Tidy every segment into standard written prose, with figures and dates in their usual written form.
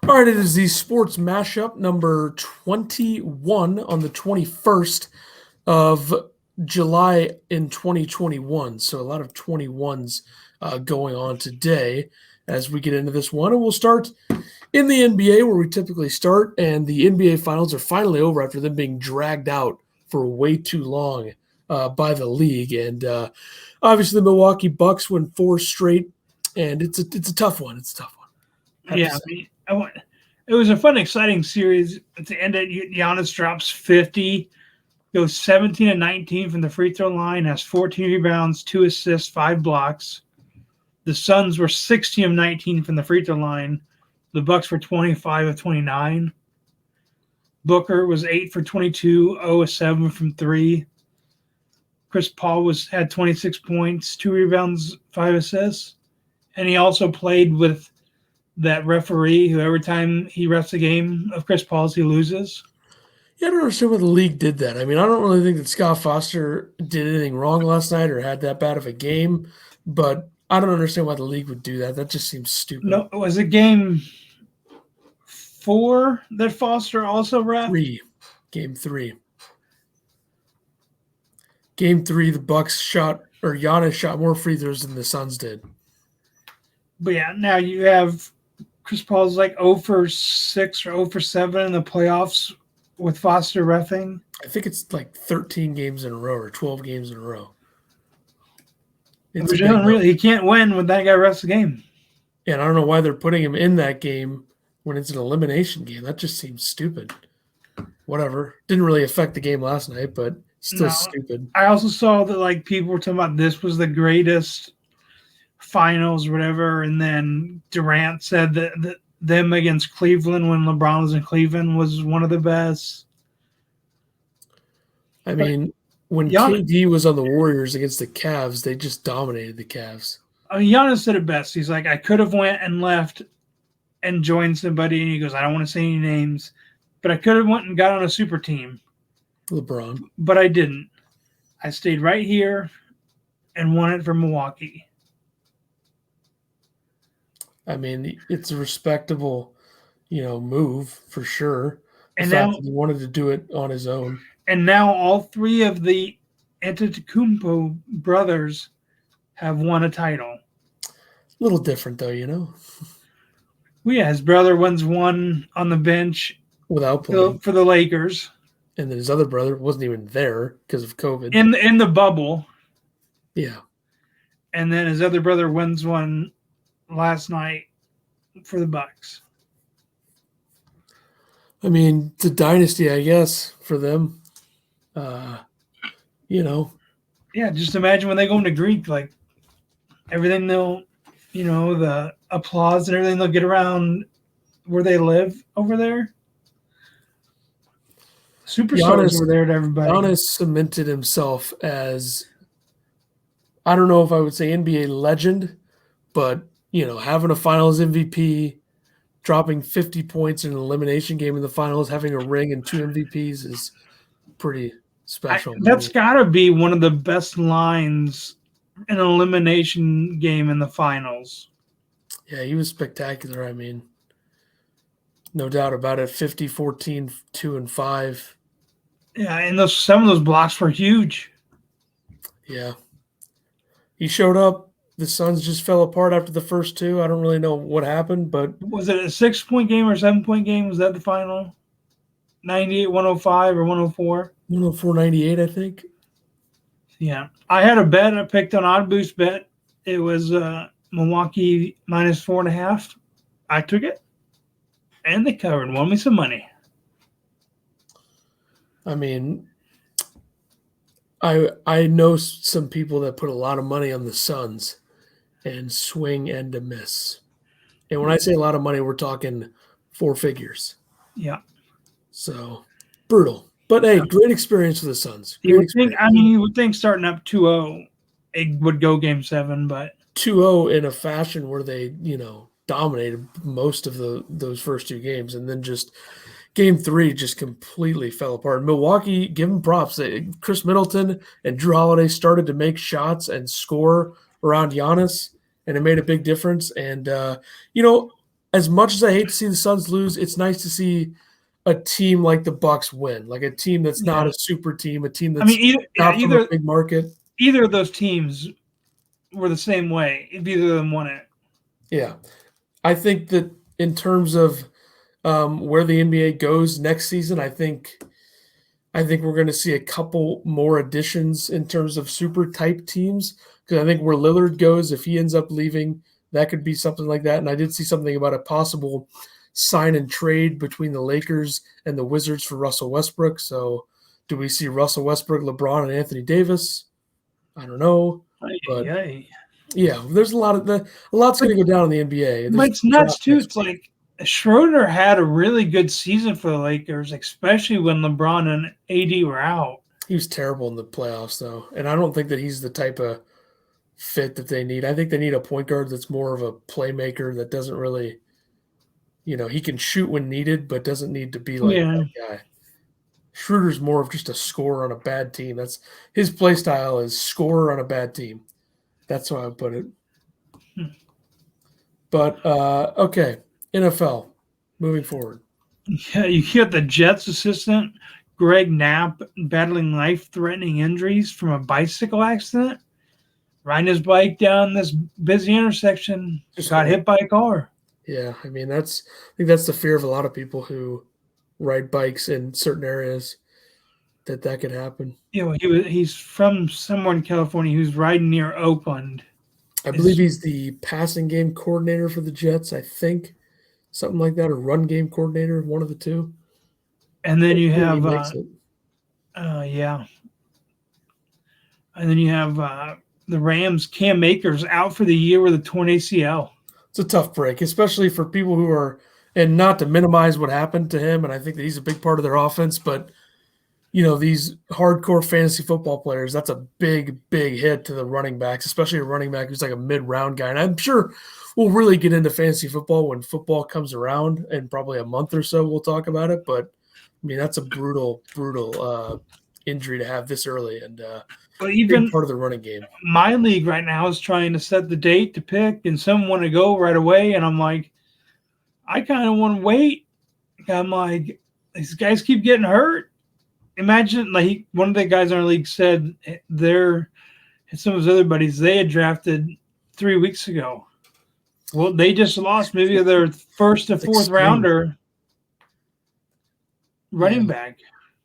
All right, it is the Sports Mashup number 21 on the 21st of July in 2021. So a lot of 21s going on today as we get into this one. And we'll start in the NBA where we typically start. And the NBA Finals are finally over after them being dragged out for way too long by the league. And obviously the Milwaukee Bucks win 4 straight. And it's a tough one. It's a tough one. Yeah, it was a fun, exciting series. At the end, Giannis drops 50, goes 17 and 19 from the free throw line, has 14 rebounds, 2 assists, 5 blocks. The Suns were 16 of 19 from the free throw line. The Bucks were 25 of 29. Booker was 8 for 22, 0 of 7 from 3. Chris Paul had 26 points, 2 rebounds, 5 assists. And he also played with that referee who every time he refs a game of Chris Paul's, he loses. Yeah, I don't understand why the league did that. I mean, I don't really think that Scott Foster did anything wrong last night or had that bad of a game, but I don't understand why the league would do that. That just seems stupid. No, it was a game 4 that Foster also ref? Game 3. Game 3, the Bucks Giannis shot more free throws than the Suns did. But yeah, now you have Chris Paul's like 0 for 6 or 0 for 7 in the playoffs with Foster reffing. I think it's like 13 games in a row or 12 games in a row. He can't win when that guy refs the game. And I don't know why they're putting him in that game when it's an elimination game. That just seems stupid. Whatever. Didn't really affect the game last night, but still stupid. I also saw that like people were talking about this was the greatest finals or whatever, and then Durant said that them against Cleveland when LeBron was in Cleveland was one of the best. I mean, when KD was on the Warriors against the Cavs, they just dominated the Cavs. I mean, Giannis said it best. He's like, I could have went and left and joined somebody, and he goes, I don't want to say any names, but I could have went and got on a super team. LeBron. But I didn't. I stayed right here and won it for Milwaukee. I mean, it's a respectable, move for sure. And now he wanted to do it on his own. And now all 3 of the Antetokounmpo brothers have won a title. A little different though, Well, yeah, his brother wins one on the bench without playing for the Lakers. And then his other brother wasn't even there because of COVID. In the bubble. Yeah. And then his other brother wins one last night for the Bucks. I mean, it's a dynasty, I guess, for them. Yeah, just imagine when they go into Greek, like everything they'll, the applause and everything they'll get around where they live over there. Superstars were there to everybody. Giannis cemented himself as, I don't know if I would say NBA legend, but, having a finals MVP, dropping 50 points in an elimination game in the finals, having a ring and 2 MVPs is pretty special. That's got to be one of the best lines in an elimination game in the finals. Yeah, he was spectacular. I mean, no doubt about it. 50, 14, 2, and 5. Yeah, and some of those blocks were huge. Yeah. He showed up. The Suns just fell apart after the first 2. I don't really know what happened, but was it a 6-point game or 7-point game? Was that the final? 98-105 or 104? 104-98, I think. Yeah. I had a bet. I picked an odd boost bet. It was Milwaukee minus 4.5. I took it, and they covered. Won me some money. I mean, I know some people that put a lot of money on the Suns and swing and a miss. And when I say a lot of money, we're talking 4 figures. Yeah. So, brutal. But, hey, great experience for the Suns. You would think starting up 2-0, it would go Game 7, but 2-0 in a fashion where they, dominated most of those first 2 games, and then just Game 3 just completely fell apart. Milwaukee, give them props. Chris Middleton and Drew Holiday started to make shots and score around Giannis, and it made a big difference. And, as much as I hate to see the Suns lose, it's nice to see a team like the Bucks win, like a team that's not Yeah. a super team, a team I mean, that's not from a either big market. either of those teams were the same way if either of them won it. Yeah. I think that in terms of where the NBA goes next season, I think we're going to see a couple more additions in terms of super type teams because I think where Lillard goes, if he ends up leaving, that could be something like that. And I did see something about a possible sign and trade between the Lakers and the Wizards for Russell Westbrook. So, do we see Russell Westbrook, LeBron, and Anthony Davis? I don't know, but yeah, there's a lot's going to go down in the NBA. But There's it's nuts draft too. next It's week. like Schroeder had a really good season for the Lakers, especially when LeBron and AD were out. He was terrible in the playoffs, though, and I don't think that he's the type of fit that they need. I think they need a point guard that's more of a playmaker that doesn't really, he can shoot when needed, but doesn't need to be like Yeah. that guy. Schroeder's more of just a scorer on a bad team. That's his play style is scorer on a bad team. That's how I would put it. But okay, NFL moving forward. Yeah, you hear the Jets assistant Greg Knapp battling life-threatening injuries from a bicycle accident, riding his bike down this busy intersection, just got hit by a car. Yeah, I mean I think that's the fear of a lot of people who ride bikes in certain areas that could happen. He's from somewhere in California. He was riding near Oakland. I believe he's the passing game coordinator for the Jets, I think. Something like that, or run game coordinator, one of the two. And then you have yeah. And then you have the Rams, Cam Akers out for the year with a torn ACL. It's a tough break, especially for people who are, and not to minimize what happened to him, and I think that he's a big part of their offense, but these hardcore fantasy football players, that's a big, big hit to the running backs, especially a running back who's like a mid-round guy. And I'm sure we'll really get into fantasy football when football comes around in probably a month or so. We'll talk about it, but I mean that's a brutal, brutal injury to have this early, and but even big part of the running game. My league right now is trying to set the date to pick, and some want to go right away, and I'm like, I kind of want to wait. I'm like, these guys keep getting hurt. Imagine, like, one of the guys in our league said some of his other buddies, they had drafted 3 weeks ago. Well, they just lost maybe their first or fourth rounder running back.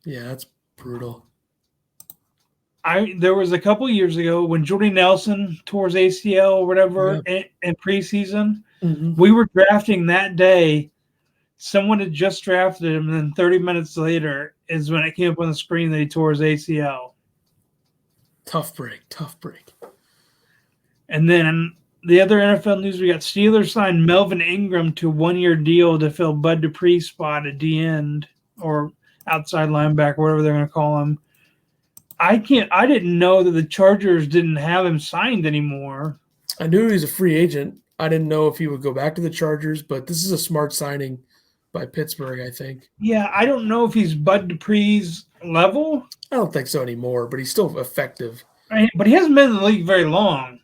Yeah, that's brutal. There was a couple years ago when Jordy Nelson tore his ACL or whatever in preseason. Mm-hmm. We were drafting that day. Someone had just drafted him, and then 30 minutes later is when it came up on the screen that he tore his ACL. Tough break. And then the other NFL news, we got Steelers signed Melvin Ingram to a 1-year deal to fill Bud Dupree's spot at D end or outside linebacker, whatever they're going to call him. I didn't know that the Chargers didn't have him signed anymore. I knew he was a free agent. I didn't know if he would go back to the Chargers, but this is a smart signing by Pittsburgh, I think. Yeah, I don't know if he's Bud Dupree's level. I don't think so anymore, but he's still effective. Right? But he hasn't been in the league very long,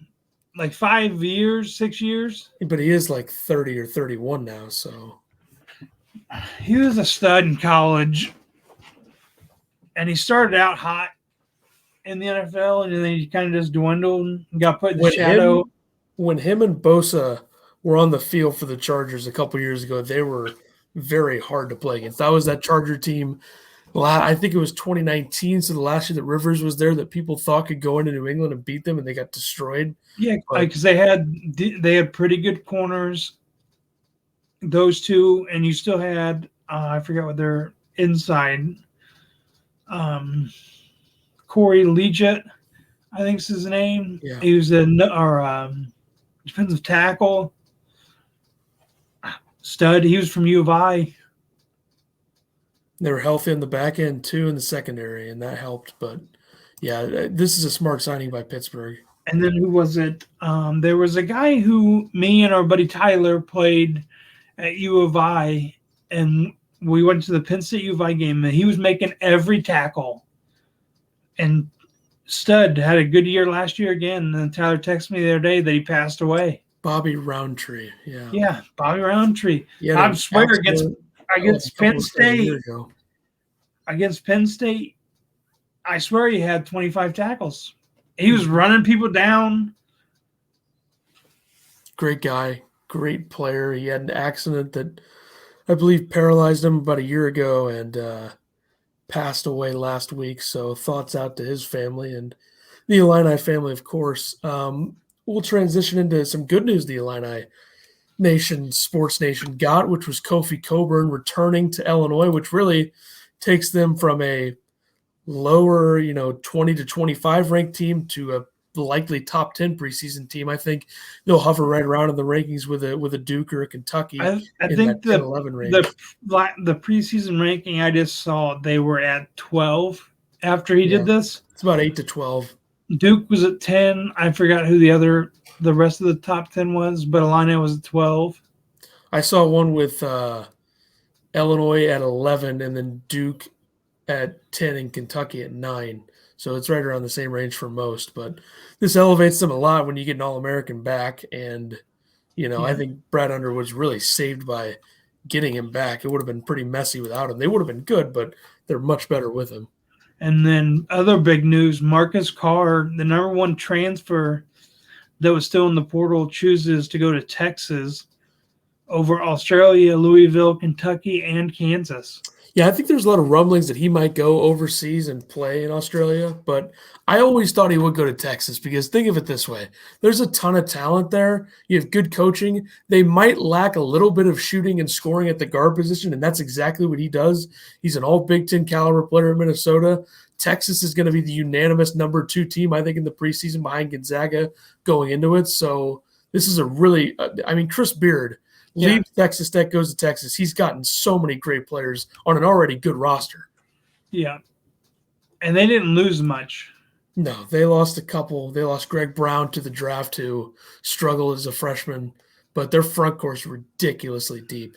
like 5 years, 6 years. But he is like 30 or 31 now, so. He was a stud in college, and he started out hot in the NFL, and then he kind of just dwindled and got put in the shadow. When him and Bosa were on the field for the Chargers a couple years ago, they were very hard to play against. That was that Charger team. I think it was 2019, so the last year that Rivers was there, that people thought could go into New England and beat them, and they got destroyed. Yeah, because they had pretty good corners, those two, and you still had I forget what their inside. Corey Leggett, I think is his name. Yeah. He was our defensive tackle. Stud. He was from U of I. They were healthy in the back end too, in the secondary, and that helped. But yeah, this is a smart signing by Pittsburgh. And then who was it? There was a guy who me and our buddy Tyler played at U of I, and we went to the Penn State U of I game, and he was making every tackle. And Stud had a good year last year again. And then Tyler texted me the other day that he passed away. Bobby Roundtree. Yeah. Yeah, Bobby Roundtree. He had I an swear accident a against couple Penn of a year State, ago. I swear he had 25 tackles. He was running people down. Great guy, great player. He had an accident that I believe paralyzed him about a year ago and passed away last week. So thoughts out to his family and the Illini family, of course. We'll transition into some good news the Illini Nation, Sports Nation got, which was Kofi Coburn returning to Illinois, which really takes them from a lower, 20 to 25 ranked team to a likely top 10 preseason team. I think they'll hover right around in the rankings with a Duke or a Kentucky I in that think 10-11 range. the preseason ranking I just saw, they were at 12 after he did this. It's about 8 to 12. Duke was at 10. I forgot who the rest of the top 10 was, but Illini was at 12. I saw one with Illinois at 11 and then Duke at 10 and Kentucky at 9. So it's right around the same range for most. But this elevates them a lot when you get an All-American back. And, I think Brad Underwood's really saved by getting him back. It would have been pretty messy without him. They would have been good, but they're much better with him. And then other big news, Marcus Carr, the number one transfer that was still in the portal, chooses to go to Texas over Australia, Louisville, Kentucky, and Kansas. Yeah, I think there's a lot of rumblings that he might go overseas and play in Australia, but I always thought he would go to Texas because think of it this way. There's a ton of talent there. You have good coaching. They might lack a little bit of shooting and scoring at the guard position, and that's exactly what he does. He's an all Big Ten caliber player in Minnesota. Texas is going to be the unanimous number 2 team, I think, in the preseason behind Gonzaga going into it. So this is a really Chris Beard leaves Texas Tech, goes to Texas. He's gotten so many great players on an already good roster. Yeah. And they didn't lose much. No, they lost a couple. They lost Greg Brown to the draft, who struggled as a freshman, but their front court's ridiculously deep.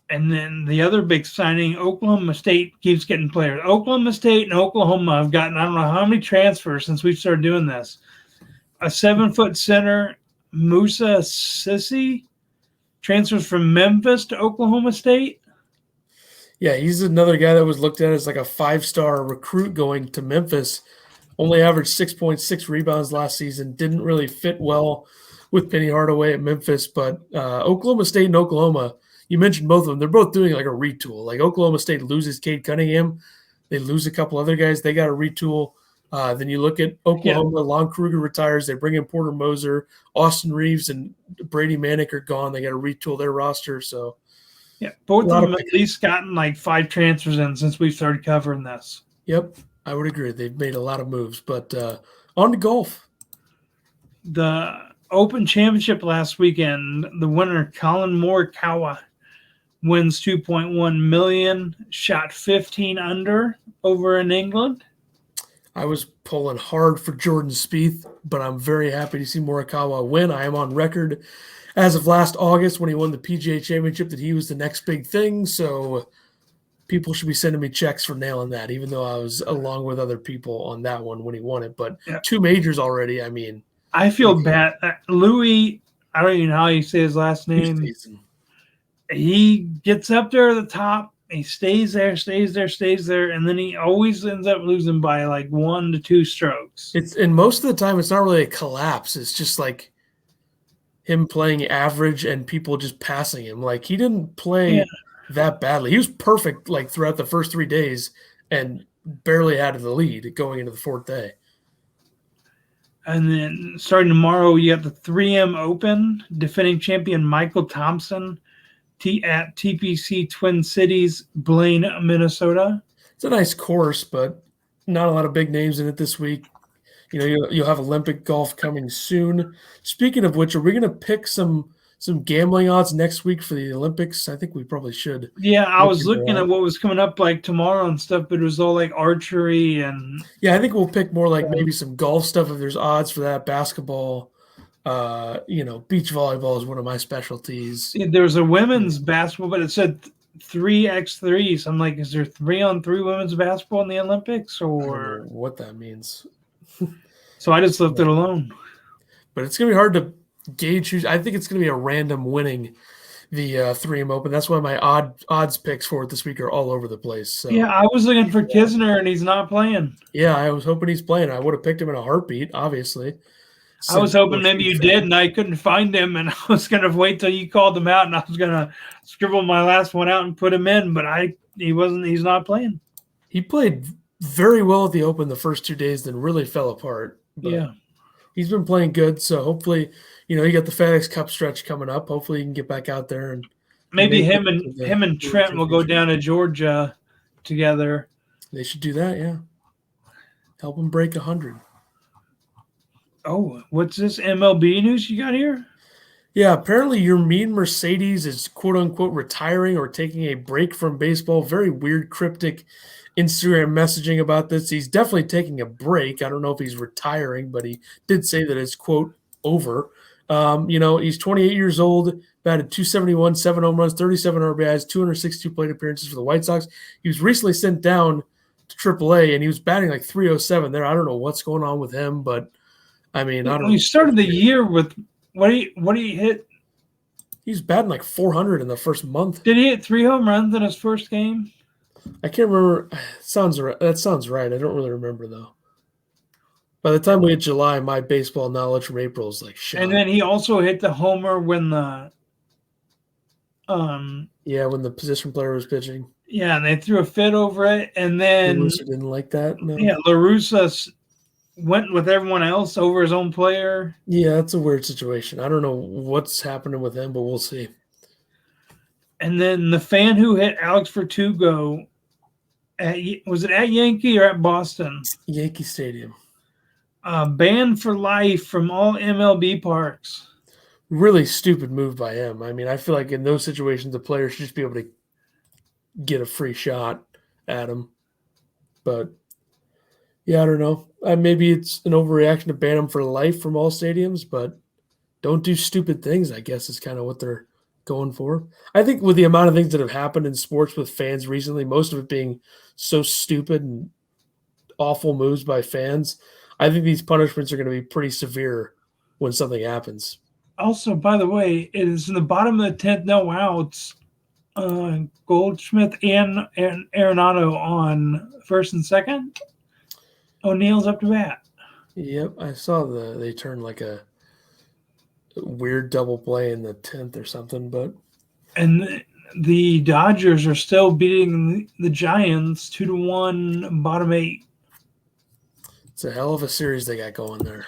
And then the other big signing, Oklahoma State keeps getting players. Oklahoma State and Oklahoma have gotten, I don't know how many transfers since we've started doing this. A 7-foot center, Musa Sissi, transfers from Memphis to Oklahoma State. Yeah, he's another guy that was looked at as like a 5-star recruit going to Memphis. Only averaged 6.6 rebounds last season. Didn't really fit well with Penny Hardaway at Memphis. But Oklahoma State and Oklahoma, you mentioned both of them. They're both doing like a retool. Like Oklahoma State loses Cade Cunningham. They lose a couple other guys. They got to retool. Then you look at Oklahoma. Lon Kruger retires. They bring in Porter Moser. Austin Reeves and Brady Manick are gone. They got to retool their roster. So, yeah, both of them at least gotten like 5 transfers in since we started covering this. Yep, I would agree. They've made a lot of moves. But on to golf. The Open Championship last weekend, the winner, Colin Morikawa, wins $2.1 million, shot 15 under over in England. I was pulling hard for Jordan Spieth, but I'm very happy to see Morikawa win. I am on record as of last August when he won the PGA Championship that he was the next big thing. So people should be sending me checks for nailing that, even though I was along with other people on that one when he won it. But 2 majors already, I feel bad. Louis, I don't even know how you say his last name. He gets up there at the top. He stays there, and then he always ends up losing by like 1 to 2 strokes. And most of the time, it's not really a collapse. It's just like him playing average and people just passing him. Like he didn't play that badly. He was perfect like throughout the first 3 days and barely had the lead going into the 4th day. And then starting tomorrow, you have the 3M Open, defending champion Michael Thompson at TPC Twin Cities, Blaine, Minnesota. It's a nice course, but not a lot of big names in it this week. You'll have Olympic golf coming soon. Speaking of which, are we going to pick some gambling odds next week for the Olympics? I think we probably should. Yeah, I was looking at what was coming up like tomorrow and stuff, but it was all like archery and. Yeah, I think we'll pick more like maybe some golf stuff if there's odds for that. Basketball. Beach volleyball is one of my specialties. There was a women's basketball, but it said 3x3. So I'm like, is there 3-on-3 women's basketball in the Olympics, or I don't know what that means? So I just left it alone. But it's gonna be hard to gauge who's. I think it's going to be a random winning the 3M Open. That's why my odds picks for it this week are all over the place. So Yeah, I was looking for Kisner, and he's not playing. yeah, I was hoping he's playing. I would have picked him in a heartbeat, obviously. I was hoping maybe you did, and I couldn't find him, and I was going to wait till you called him out, and I was going to scribble my last one out and put him in, but he wasn't. He's not playing. He played very well at the Open the first 2 days, then really fell apart. But Yeah. he's been playing good, so hopefully, you got the FedEx Cup stretch coming up. Hopefully, he can get back out there and maybe him and Trent will go down to Georgia together. They should do that, yeah. Help him break 100. Oh, what's this MLB news you got here? Yeah, apparently your mean Mercedes is quote unquote retiring or taking a break from baseball. Very weird, cryptic Instagram messaging about this. He's definitely taking a break. I don't know if he's retiring, but he did say that it's quote over. He's 28 years old, batted 271, 7 home runs, 37 RBIs, 262 plate appearances for the White Sox. He was recently sent down to AAA, and he was batting like 307 there. I don't know what's going on with him, but I mean, I don't know. He started the year with what do you hit? He's batting like 400 in the first month. Did he hit 3 home runs in his first game? I can't remember. That sounds right. I don't really remember though. By the time we hit July, my baseball knowledge from April is like shot. And then he also hit the homer when the when the position player was pitching. Yeah, and they threw a fit over it, and then La Russa didn't like that. No. Yeah, La Russa went with everyone else over his own player. Yeah, that's a weird situation. I don't know what's happening with him, but we'll see. And then the fan who hit Alex Verdugo, was it at Yankee or at Boston? Yankee Stadium. Banned for life from all MLB parks. Really stupid move by him. I mean, I feel like in those situations, the player should just be able to get a free shot at him. But yeah, I don't know. Maybe it's an overreaction to ban him for life from all stadiums, but don't do stupid things, I guess, is kind of what they're going for. I think with the amount of things that have happened in sports with fans recently, most of it being so stupid and awful moves by fans, I think these punishments are going to be pretty severe when something happens. Also, by the way, it is in the bottom of the 10th, no outs. Goldschmidt and Arenado on first and second. O'Neill's up to bat. Yep, I saw they turned like a weird double play in the 10th or something, but the Dodgers are still beating the Giants 2-1 bottom 8. It's a hell of a series they got going there.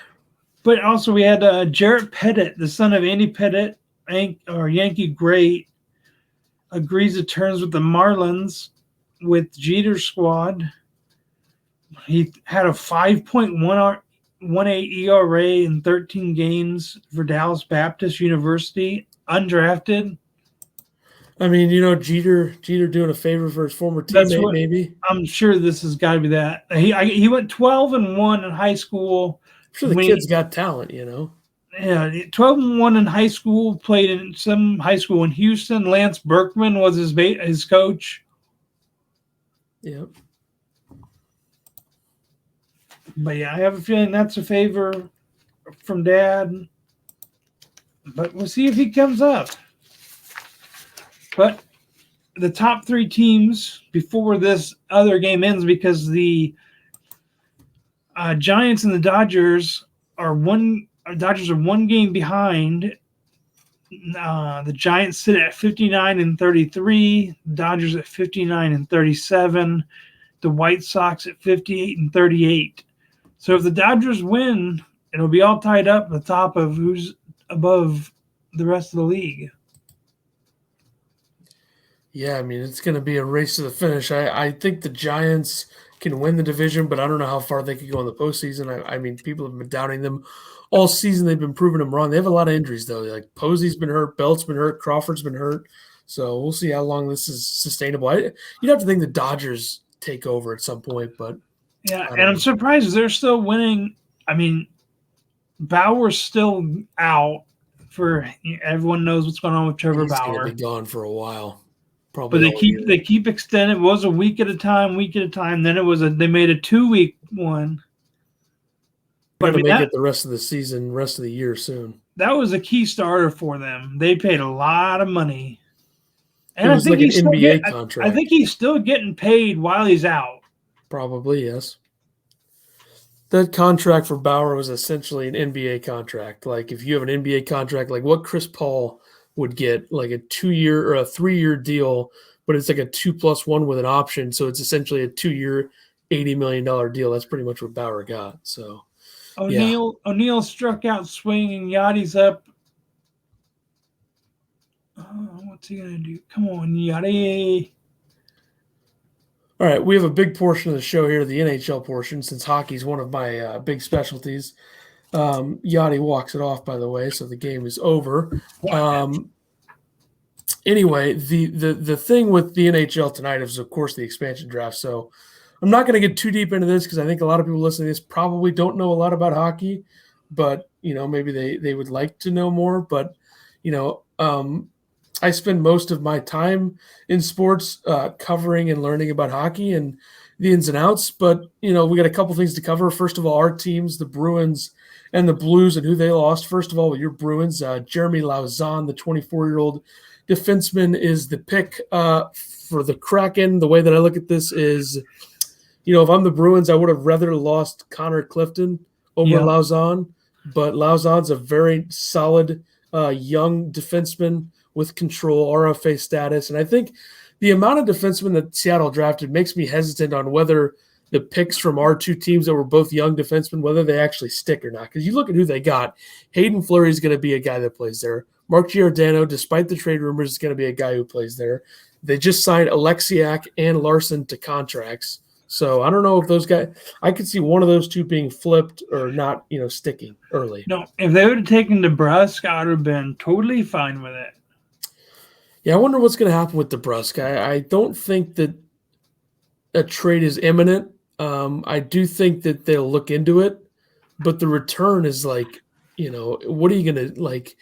But also we had Jarrett Pettit, the son of Andy Pettit, Yankee great, agrees to terms with the Marlins with Jeter's squad. He had a 5.18 ERA in 13 games for Dallas Baptist University, undrafted. I mean, Jeter doing a favor for his former teammate, maybe. I'm sure this has got to be that. He went 12-1 in high school. I'm sure the kid's got talent, Yeah, 12-1 in high school, played in some high school in Houston. Lance Berkman was his coach. Yep. But yeah, I have a feeling that's a favor from Dad. But we'll see if he comes up. But the top 3 teams before this other game ends, because the Giants and the Dodgers are one game behind. The Giants sit at 59-33, Dodgers at 59-37, the White Sox at 58-38. So if the Dodgers win, it'll be all tied up at the top of who's above the rest of the league. Yeah, I mean, it's going to be a race to the finish. I think the Giants can win the division, but I don't know how far they could go in the postseason. I mean, people have been doubting them all season. They've been proving them wrong. They have a lot of injuries, though. Like Posey's been hurt, Belt's been hurt, Crawford's been hurt. So we'll see how long this is sustainable. You'd have to think the Dodgers take over at some point, but yeah, and I'm surprised they're still winning. I mean, Bauer's still out. Everyone knows what's going on with Trevor Bauer. He's going to be gone for a while. Probably, but they keep extending. It was a week at a time. Then they made a 2-week one. But make it the rest of the season, rest of the year soon. that was a key starter for them. They paid a lot of money. It And was like an NBA contract. I think he's still getting paid while he's out. Probably, yes. That contract for Bauer was essentially an NBA contract. Like if you have an NBA contract, like what Chris Paul would get, like a 2-year or a 3-year deal, but it's like a 2+1 with an option. So it's essentially a 2-year, $80 million deal. That's pretty much what Bauer got. So yeah. O'Neal struck out swinging. Yachty's up. What's he gonna do? Come on, Yachty. All right, we have a big portion of the show here, the NHL portion, since hockey is one of my big specialties. Yachty walks it off, by the way, so the game is over. Anyway, the thing with the NHL tonight is, of course, the expansion draft. So I'm not going to get too deep into this because I think a lot of people listening to this probably don't know a lot about hockey, but maybe they would like to know more. But I spend most of my time in sports covering and learning about hockey and the ins and outs. But, we got a couple things to cover. First of all, our teams, the Bruins and the Blues, and who they lost. First of all, with your Bruins, Jeremy Lauzon, the 24-year-old defenseman, is the pick for the Kraken. The way that I look at this is, if I'm the Bruins, I would have rather lost Connor Clifton over Lauzon. But Lauzon's a very solid young defenseman with control, RFA status. And I think the amount of defensemen that Seattle drafted makes me hesitant on whether the picks from our two teams that were both young defensemen, whether they actually stick or not. Because you look at who they got. Hayden Fleury is going to be a guy that plays there. Mark Giordano, despite the trade rumors, is going to be a guy who plays there. They just signed Alexiak and Larson to contracts. So I don't know if those guys – I could see one of those two being flipped or not, sticking early. No, if they would have taken DeBrusk, I would have been totally fine with it. Yeah, I wonder what's going to happen with DeBrusk. I don't think that a trade is imminent. I do think that they'll look into it, but the return is like, what are you going to like?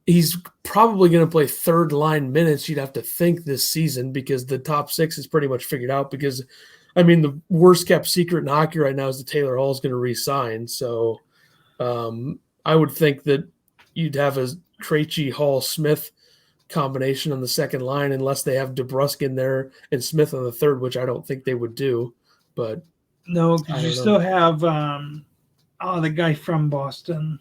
He's probably going to play third line minutes. You'd have to think this season because the top six is pretty much figured out. Because, the worst kept secret in hockey right now is that Taylor Hall is going to re-sign. So I would think that you'd have a Krejci, Hall, Smith combination on the second line unless they have DeBrusk in there and Smith on the third, which I don't think they would do. But no, because you still have the guy from Boston.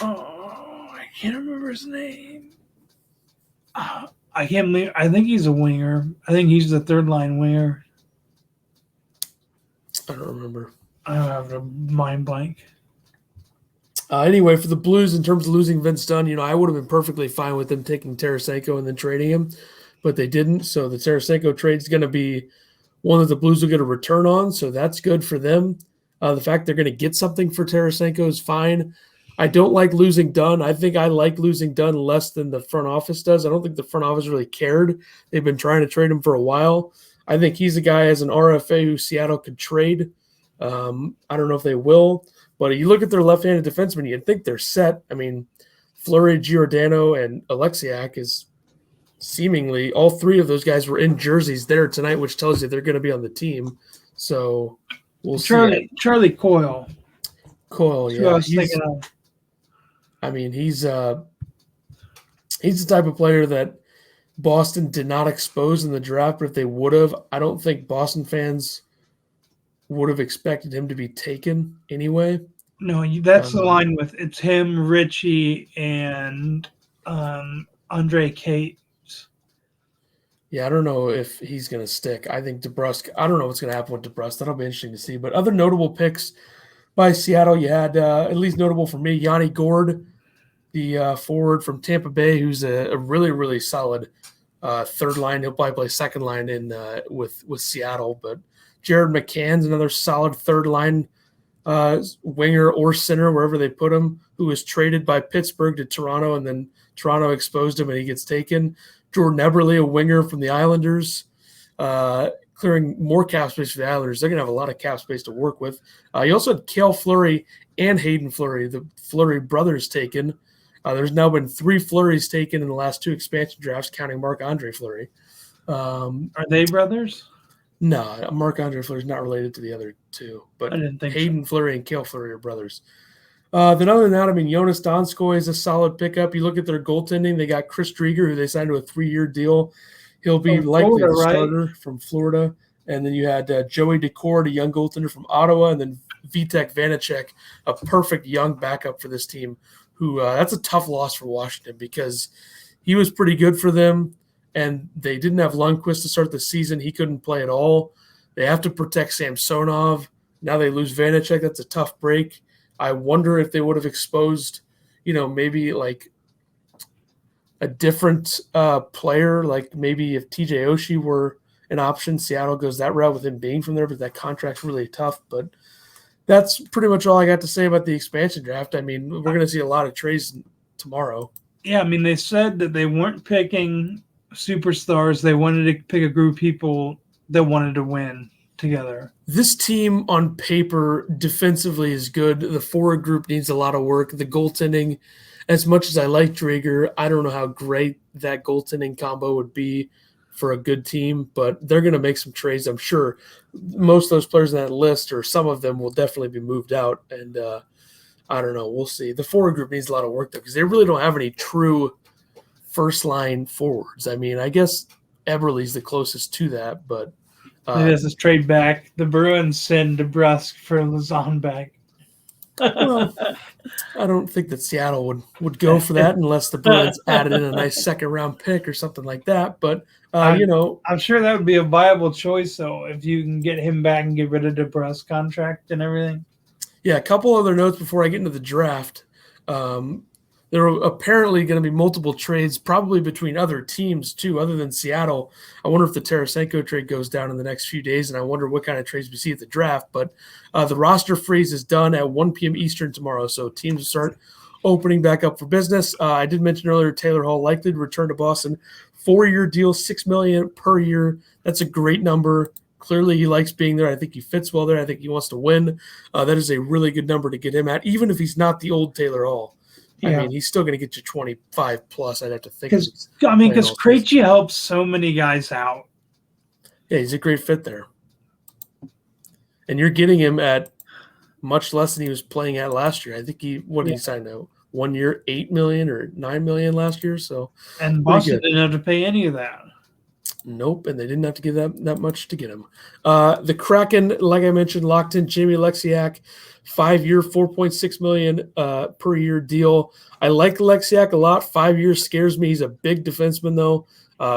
Oh, I can't remember his name. I can't believe. I think he's a winger. I think he's the third line winger. I don't remember. I don't have a mind blank. Anyway, for the Blues, in terms of losing Vince Dunn, I would have been perfectly fine with them taking Tarasenko and then trading him, but they didn't. So the Tarasenko trade is going to be one that the Blues will get a return on, so that's good for them. The fact they're going to get something for Tarasenko is fine. I don't like losing Dunn. I think I like losing Dunn less than the front office does. I don't think the front office really cared. They've been trying to trade him for a while. I think he's a guy as an RFA who Seattle could trade. I don't know if they will. But you look at their left-handed defensemen, you'd think they're set. Fleury, Giordano, and Alexiak is seemingly all three of those guys were in jerseys there tonight, which tells you they're going to be on the team. So we'll see. Charlie Coyle. Coyle, yeah. He's the type of player that Boston did not expose in the draft, but if they would have, I don't think Boston fans would have expected him to be taken anyway. No, that's the line with it's him, Richie, and Andre Kate. Yeah, I don't know if he's going to stick. I think DeBrusk, I don't know what's going to happen with DeBrusk. That'll be interesting to see. But other notable picks by Seattle, you had, at least notable for me, Yanni Gourde, the forward from Tampa Bay, who's a really, really solid third line. He'll probably play second line in with Seattle. But Jared McCann's another solid third line winger or center, wherever they put him, who was traded by Pittsburgh to Toronto, and then Toronto exposed him and he gets taken. Jordan Eberle, a winger from the Islanders, clearing more cap space for the Islanders. They're going to have a lot of cap space to work with. You also had Cale Fleury and Hayden Fleury, the Fleury brothers, taken. There's now been 3 Fleurys taken in the last 2 expansion drafts, counting Marc-Andre Fleury. Are they brothers? No, Marc-Andre Fleury is not related to the other 2, but I didn't think Hayden Fleury and Cale Fleury are brothers. Then other than that, I mean, Jonas Donskoy is a solid pickup. You look at their goaltending, they got Chris Drieger, who they signed to a 3-year deal. He'll be From likely Florida, the right? starter from Florida. And then you had Joey Decord, a young goaltender from Ottawa, and then Vitek Vanacek, a perfect young backup for this team, who that's a tough loss for Washington because he was pretty good for them, and they didn't have Lundqvist to start the season. He couldn't play at all. They have to protect Samsonov. Now they lose Vanacek. That's a tough break. I wonder if they would have exposed, maybe like a different player, like maybe if TJ Oshie were an option, Seattle goes that route with him being from there, but that contract's really tough. But that's pretty much all I got to say about the expansion draft. I mean, we're going to see a lot of trades tomorrow. Yeah, I mean, they said that they weren't picking superstars. They wanted to pick a group of people that wanted to win together. This team on paper defensively is good. The forward group needs a lot of work. The goaltending, as much as I like Drager, I don't know how great that goaltending combo would be for a good team, but they're going to make some trades. I'm sure most of those players on that list, or some of them, will definitely be moved out. And I don't know. We'll see. The forward group needs a lot of work, though, because they really don't have any true first-line forwards. I mean, I guess Eberle's the closest to that, but This is trade back. The Bruins send DeBrusque for Lausanne back. Well, I don't think that Seattle would go for that unless the Bruins added in a nice second-round pick or something like that. But, I'm sure that would be a viable choice, though, if you can get him back and get rid of DeBrusque contract and everything. Yeah, a couple other notes before I get into the draft. There are apparently going to be multiple trades, probably between other teams, too, other than Seattle. I wonder if the Tarasenko trade goes down in the next few days, and I wonder what kind of trades we see at the draft. But the roster freeze is done at 1 p.m. Eastern tomorrow, so teams will start opening back up for business. I did mention earlier Taylor Hall likely to return to Boston. 4-year deal, $6 million per year. That's a great number. Clearly, he likes being there. I think he fits well there. I think he wants to win. That is a really good number to get him at, even if he's not the old Taylor Hall. Yeah. I mean, he's still going to get you 25 plus. I'd have to think. Because Krejci helps so many guys out. Yeah, he's a great fit there. And you're getting him at much less than he was playing at last year. I think he signed out 1 year, $8 million or $9 million last year. So, and Boston didn't have to pay any of that. Nope, and they didn't have to give that much to get him. The Kraken, like I mentioned, locked in Jamie Alexiak, 5-year, $4.6 million per year deal. I like Alexiak a lot. 5 years scares me. He's a big defenseman, though.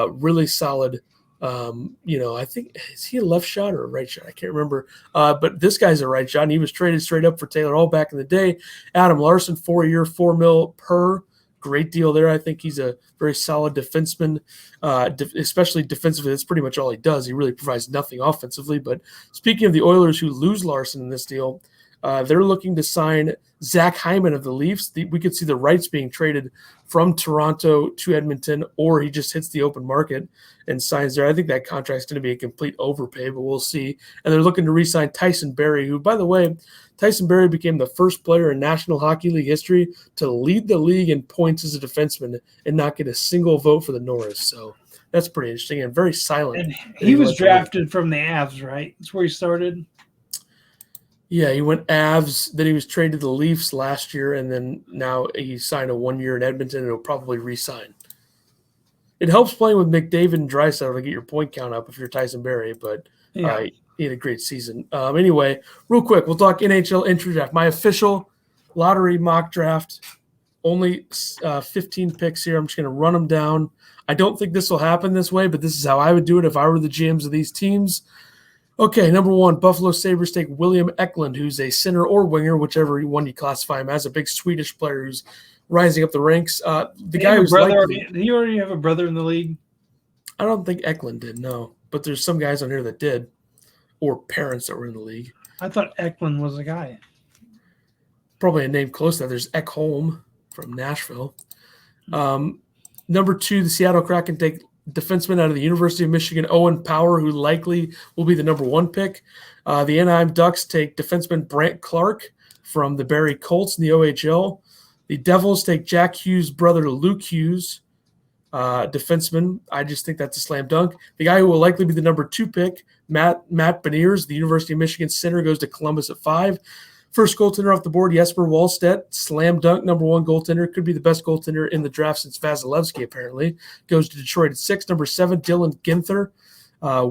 Really solid. I think, is he a left shot or a right shot? I can't remember. But this guy's a right shot, and he was traded straight up for Taylor Hall back in the day. Adam Larson, 4-year, $4 million per. Great deal there. I think he's a very solid defenseman, especially defensively. That's pretty much all he does. He really provides nothing offensively. But speaking of the Oilers who lose Larson in this deal, they're looking to sign Zach Hyman of the Leafs. We could see the rights being traded from Toronto to Edmonton, or he just hits the open market and signs there. I think that contract's going to be a complete overpay, but we'll see. And they're looking to re-sign Tyson Barrie, who, by the way, Tyson Barrie became the first player in National Hockey League history to lead the league in points as a defenseman and not get a single vote for the Norris. So that's pretty interesting and very silent. And he was drafted from the Avs, right? That's where he started. Yeah, he went Avs, then he was traded to the Leafs last year, and then now he signed a 1 year in Edmonton, and he'll probably re-sign. It helps playing with McDavid and Draisaitl to get your point count up if you're Tyson Barrie, but he had a great season. Anyway, real quick, we'll talk NHL entry draft. My official lottery mock draft, only 15 picks here. I'm just going to run them down. I don't think this will happen this way, but this is how I would do it if I were the GMs of these teams. Okay, number 1, Buffalo Sabres take William Eklund, who's a center or winger, whichever one you classify him as, a big Swedish player who's rising up the ranks. The guy who's did he already have a brother in the league? I don't think Eklund did, no. But there's some guys on here that did, or parents that were in the league. I thought Eklund was a guy. Probably a name close to that. There's Ekholm from Nashville. Number 2, the Seattle Kraken take defenseman out of the University of Michigan, Owen Power, who likely will be the number 1 pick. The Anaheim Ducks take defenseman Brant Clark from the Barrie Colts in the OHL. The Devils take Jack Hughes' brother, Luke Hughes, defenseman. I just think that's a slam dunk. The guy who will likely be the number 2 pick, Matt Beniers, the University of Michigan center, goes to Columbus at 5. First goaltender off the board, Jesper Wallstedt, slam dunk, number 1 goaltender. Could be the best goaltender in the draft since Vasilevsky, apparently. Goes to Detroit at 6. Number 7, Dylan Ginther,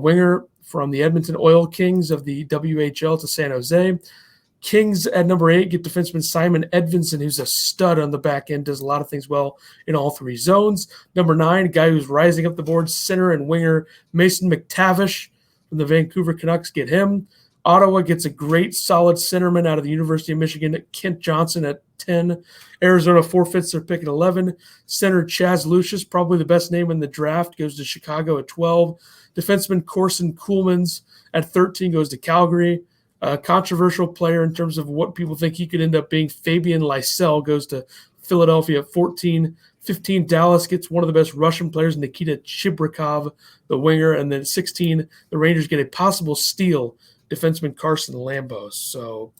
winger from the Edmonton Oil Kings of the WHL to San Jose. Kings at number 8 get defenseman Simon Edvinsson, who's a stud on the back end, does a lot of things well in all 3 zones. Number 9, a guy who's rising up the board, center and winger Mason McTavish from the Vancouver Canucks, get him. Ottawa gets a great solid centerman out of the University of Michigan, Kent Johnson at 10. Arizona forfeits their pick at 11. Center Chaz Lucius, probably the best name in the draft, goes to Chicago at 12. Defenseman Corson Kuhlmans at 13 goes to Calgary. A controversial player in terms of what people think he could end up being, Fabian Lysell, goes to Philadelphia at 14. 15, Dallas gets one of the best Russian players, Nikita Chibrikov, the winger. And then 16, the Rangers get a possible steal, defenseman Carson Lambos. So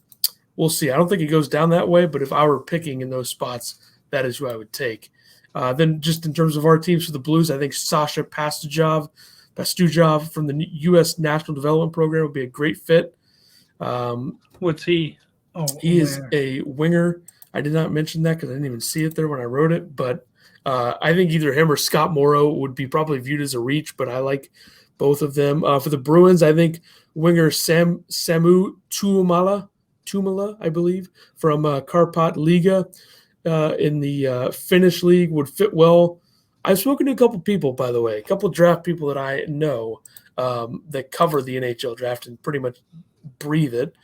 we'll see. I don't think it goes down that way, but if I were picking in those spots, that is who I would take. Then just in terms of our teams for the Blues, I think Sasha Pastujov from the U.S. National Development Program would be a great fit. What's he? Oh, he is a winger. I did not mention that because I didn't even see it there when I wrote it, but I think either him or Scott Morrow would be probably viewed as a reach, but I like both of them. For the Bruins, I think winger Samu Tumala, I believe, from Karpat Liga in the Finnish league would fit well. I've spoken to a couple people, by the way, a couple draft people that I know that cover the NHL draft and pretty much breathe it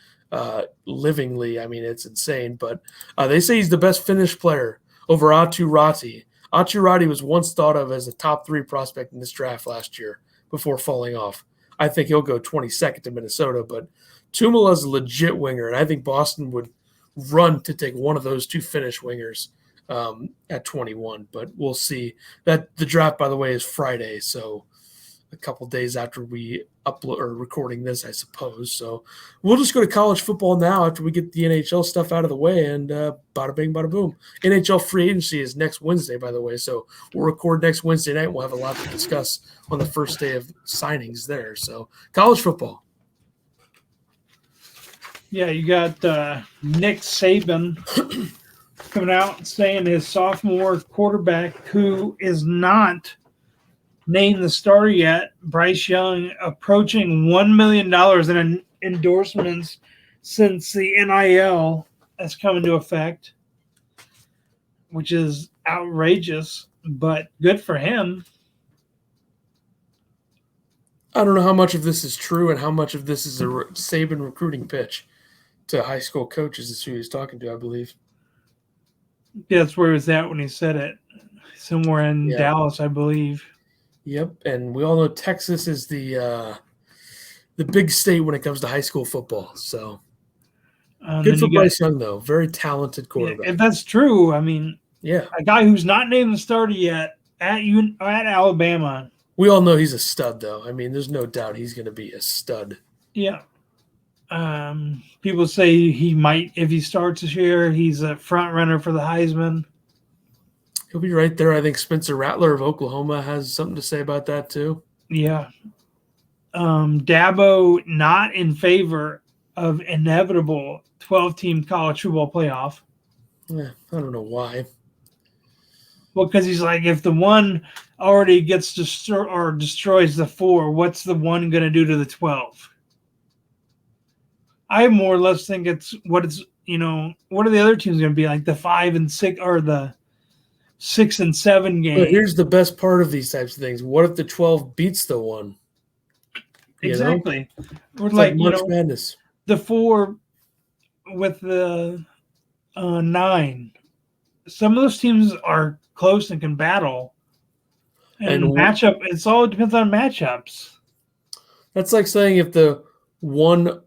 livingly. I mean, it's insane, but they say he's the best Finnish player over Atu Rati. Atu Rati was once thought of as a top 3 prospect in this draft last year before falling off. I think he'll go 22nd to Minnesota, but Tumala's a legit winger, and I think Boston would run to take one of those 2 Finnish wingers at 21, but we'll see. That the draft, by the way, is Friday, so a couple days after we upload or recording this, I suppose. So we'll just go to college football now after we get the NHL stuff out of the way, and bada bing, bada boom. NHL free agency is next Wednesday, by the way. So we'll record next Wednesday night. We'll have a lot to discuss on the first day of signings there. So college football. Yeah, you got Nick Saban coming out saying his sophomore quarterback, who is not named the starter yet, Bryce Young, approaching $1 million in endorsements since the NIL has come into effect, which is outrageous, but good for him. I don't know how much of this is true and how much of this is a Saban recruiting pitch to high school coaches is who he's talking to, I believe. Yeah, that's where he was at when he said it, somewhere in Dallas, I believe. Yep, and we all know Texas is the big state when it comes to high school football. So good for Bryce Young, though. Very talented quarterback. If that's true, I mean, a guy who's not named the starter yet at Alabama. We all know he's a stud, though. I mean, there's no doubt he's going to be a stud. Yeah. People say he might, if he starts this year, he's a front runner for the Heisman. He'll be right there. I think Spencer Rattler of Oklahoma has something to say about that too. Yeah. Dabo not in favor of inevitable 12-team college football playoff. Yeah, I don't know why. Well, because he's like, if the one already gets destroys the 4, what's the one going to do to the 12? I more or less think what are the other teams going to be like, the 5 and 6 or the 6 and 7 game? But here's the best part of these types of things. What if the 12 beats the 1? Exactly. Or like March Madness. The 4 with the 9. Some of those teams are close and can battle. And matchup, it depends on matchups. That's like saying if the 1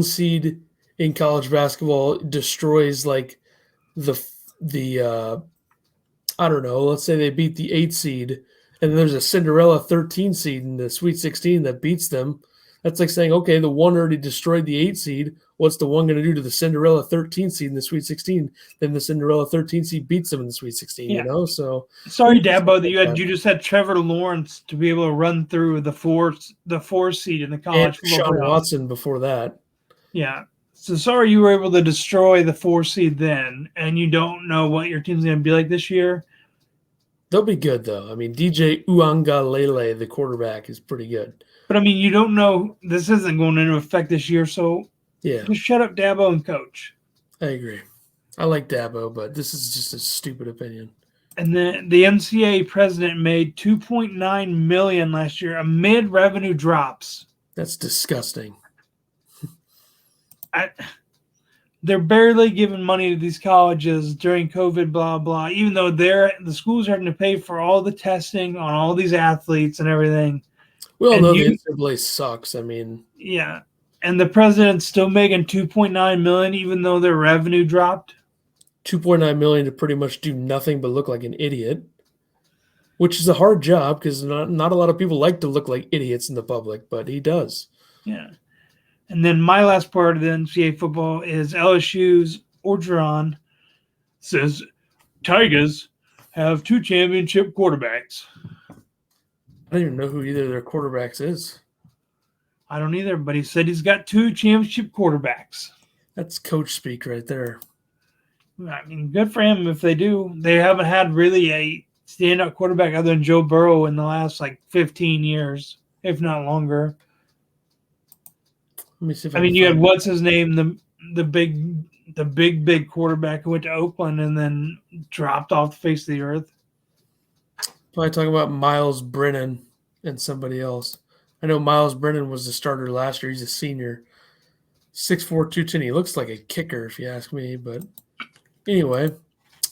seed in college basketball destroys like the I don't know, let's say they beat the 8 seed and there's a Cinderella 13 seed in the Sweet 16 that beats them. That's like saying, okay, the 1 already destroyed the 8 seed. What's the 1 going to do to the Cinderella 13 seed in the Sweet 16? Then the Cinderella 13 seed beats them in the Sweet 16, you know? So sorry, Dabo, that you just had Trevor Lawrence to be able to run through the 4 seed in the college football. Sean Watson before that. Yeah. So sorry you were able to destroy the 4 seed then, and you don't know what your team's going to be like this year. They'll be good, though. I mean, DJ Uangalele, the quarterback, is pretty good. But, I mean, you don't know. This isn't going into effect this year, so Yeah, just shut up, Dabo, and coach. I agree. I like Dabo, but this is just a stupid opinion. And then the NCAA president made $2.9 million last year amid revenue drops. That's disgusting. They're barely giving money to these colleges during COVID, blah, blah, even though the schools are having to pay for all the testing on all these athletes and everything. We all know the NCAA sucks. I mean, yeah. And the president's still making $2.9 million, even though their revenue dropped. $2.9 million to pretty much do nothing but look like an idiot, which is a hard job because not a lot of people like to look like idiots in the public, but he does. Yeah. And then my last part of the NCAA football is LSU's Orgeron says Tigers have 2 championship quarterbacks. I don't even know who either of their quarterbacks is. I don't either, but he said he's got 2 championship quarterbacks. That's coach speak right there. I mean, good for him if they do. They haven't had really a standout quarterback other than Joe Burrow in the last 15 years, if not longer. Let me see if I mean, you had what's his name, the big quarterback who went to Oakland and then dropped off the face of the earth. Probably talking about Miles Brennan and somebody else. I know Miles Brennan was the starter last year. He's a senior. 6'4", 210. He looks like a kicker, if you ask me. But anyway,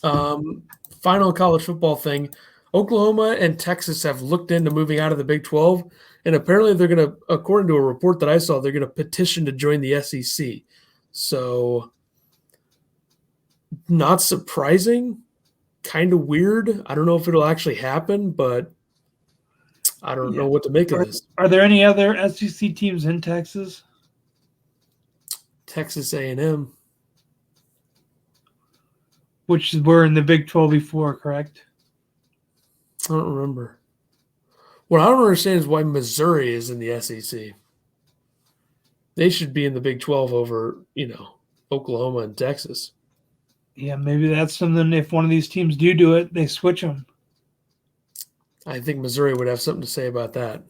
final college football thing. Oklahoma and Texas have looked into moving out of the Big 12, and apparently they're going to, according to a report that I saw, they're going to petition to join the SEC. So, not surprising, kind of weird. I don't know if it'll actually happen, but I don't know what to make of this. Are there any other SEC teams in Texas? Texas A&M. Which were in the Big 12 before, correct? I don't remember. What I don't understand is why Missouri is in the SEC. They should be in the Big 12 over, Oklahoma and Texas. Yeah, maybe that's something. If one of these teams do it, they switch them. I think Missouri would have something to say about that.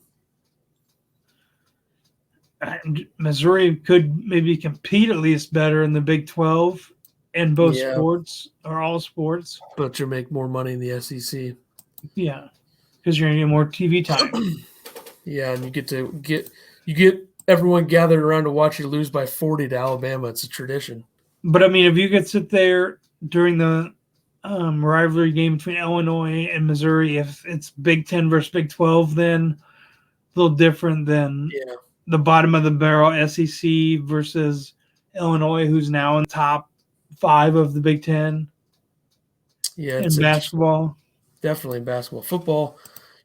Missouri could maybe compete at least better in the Big 12 in both sports or all sports. But you make more money in the SEC. Yeah, because you're going to get more TV time. Yeah, and you get everyone gathered around to watch you lose by 40 to Alabama. It's a tradition. But, I mean, if you could sit there during the rivalry game between Illinois and Missouri, if it's Big 10 versus Big 12, then a little different than the bottom of the barrel SEC versus Illinois, who's now in the top 5 of the Big 10. Yeah, in basketball. Definitely in basketball. Football,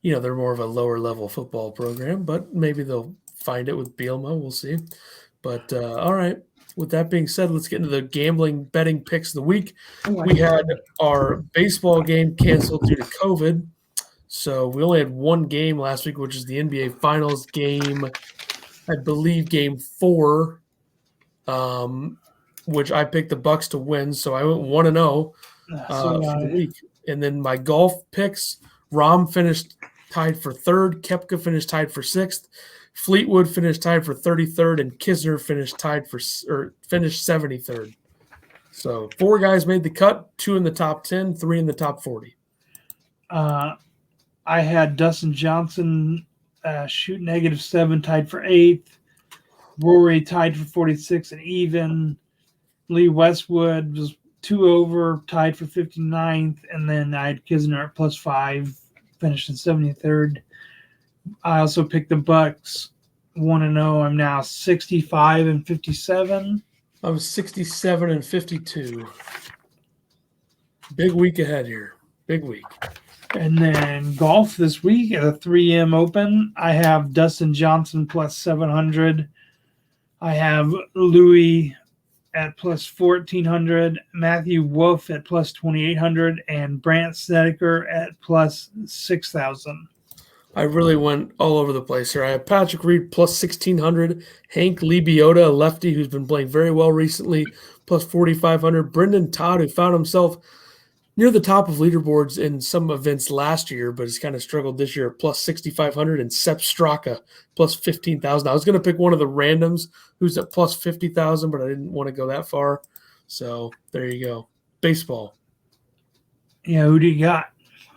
they're more of a lower level football program, but maybe they'll find it with Bielema. We'll see. But all right. With that being said, let's get into the gambling betting picks of the week. We had our baseball game canceled due to COVID. So we only had one game last week, which is the NBA Finals game, I believe game 4, which I picked the Bucks to win. So I went 1-0 for the week. And then my golf picks, Rahm finished tied for 3rd, Koepka finished tied for 6th, Fleetwood finished tied for 33rd, and Kisner finished 73rd. So 4 guys made the cut, 2 in the top 10, 3 in the top 40. I had Dustin Johnson shoot -7, tied for 8th. Rory tied for 46 and even. Lee Westwood was 2 over, tied for 59th, and then I had Kisner at +5, finished in 73rd. I also picked the Bucks 1-0. I'm now 65 and 57. I was 67 and 52. Big week ahead here. Big week. And then golf this week at a 3M Open. I have Dustin Johnson +700. I have Louis at +1,400, Matthew Wolff at +2,800, and Brandt Snedeker at +6,000. I really went all over the place here. I have Patrick Reed plus 1,600, Hank Lebiota, a lefty who's been playing very well recently, plus 4,500, Brendan Todd, who found himself near the top of leaderboards in some events last year, but has kind of struggled this year, plus 6,500, and Sepp Straka, plus 15,000. I was going to pick one of the randoms who's at plus 50,000, but I didn't want to go that far. So there you go. Baseball. Yeah, who do you got?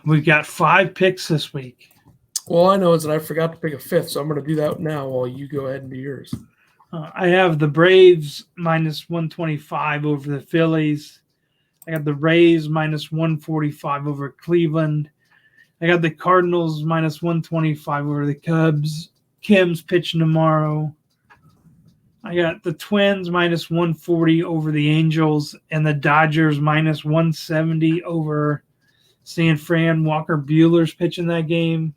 We've got 5 picks this week. All I know is that I forgot to pick a fifth, so I'm going to do that now while you go ahead and do yours. I have the Braves minus 125 over the Phillies. I got the Rays minus 145 over Cleveland. I got the Cardinals minus 125 over the Cubs. Kim's pitching tomorrow. I got the Twins minus 140 over the Angels and the Dodgers minus 170 over San Fran. Walker Buehler's pitching that game.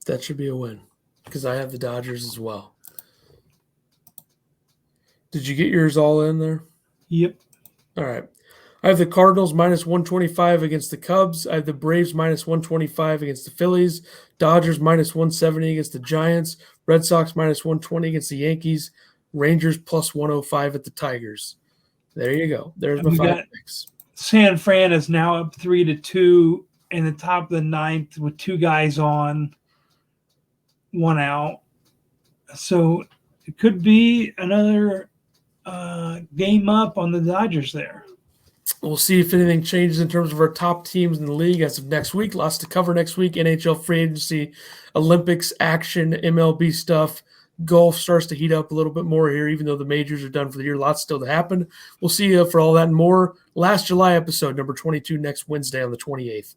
That should be a win because I have the Dodgers as well. Did you get yours all in there? Yep. All right. I have the Cardinals minus 125 against the Cubs. I have the Braves minus 125 against the Phillies. Dodgers minus 170 against the Giants. Red Sox minus 120 against the Yankees. Rangers plus 105 at the Tigers. There you go. There's my 5 picks. San Fran is now up 3-2 in the top of the 9th with 2 guys on, 1 out. So it could be another game up on the Dodgers there. We'll see if anything changes in terms of our top teams in the league as of next week. Lots to cover next week. NHL free agency, Olympics action, MLB stuff. Golf starts to heat up a little bit more here, even though the majors are done for the year. Lots still to happen. We'll see you for all that and more. Last July episode, number 22, next Wednesday on the 28th.